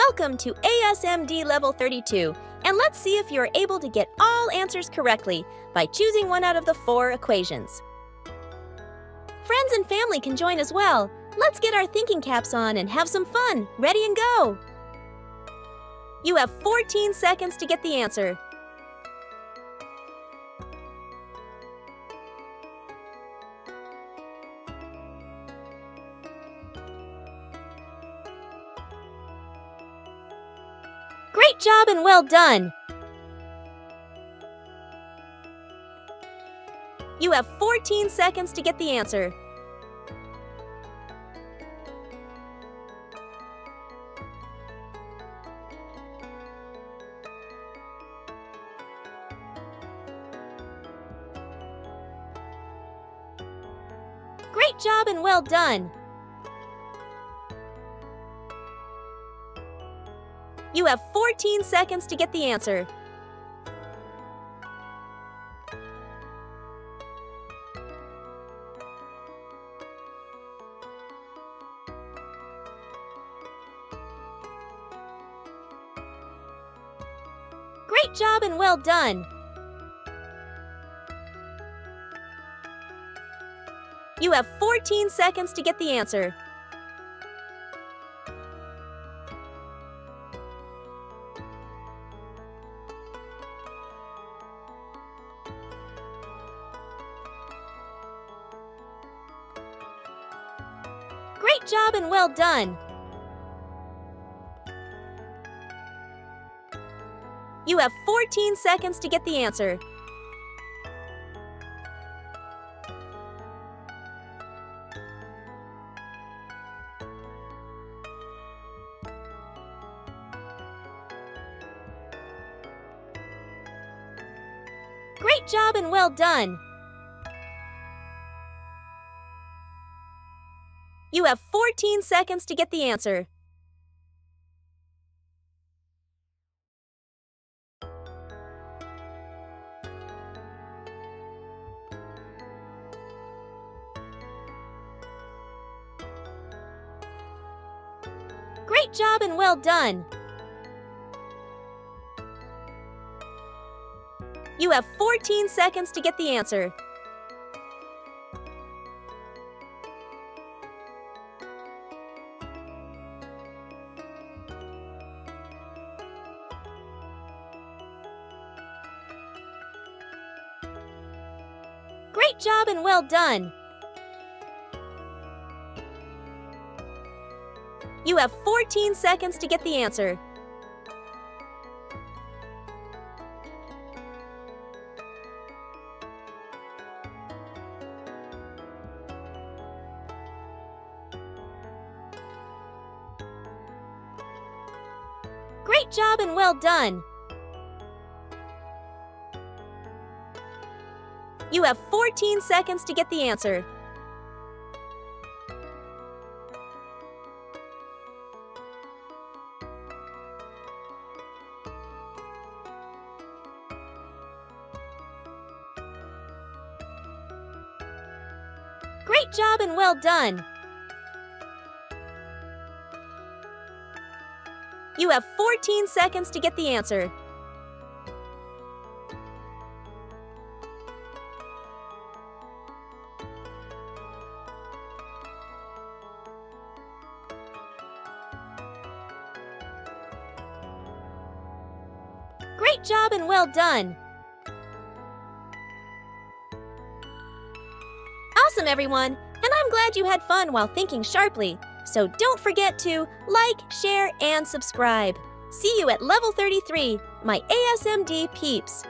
Welcome to ASMD Level 32, and let's see if you're able to get all answers correctly by choosing one out of the 4 equations. Friends and family can join as well. Let's get our thinking caps on and have some fun. Ready and go! You have 14 seconds to get the answer. Great job and well done! You have 14 seconds to get the answer. Great job and well done! You have 14 seconds to get the answer. Great job and well done! You have 14 seconds to get the answer. Great job and well done! You have 14 seconds to get the answer. Great job and well done! You have 14 seconds to get the answer. Great job and well done! You have 14 seconds to get the answer. Great job and well done! You have 14 seconds to get the answer. Great job and well done! You have 14 seconds to get the answer. Great job and well done! You have 14 seconds to get the answer. Great job and well done! Awesome, everyone! And I'm glad you had fun while thinking sharply. So don't forget to like, share, and subscribe. See you at Level 33, my ASMD peeps!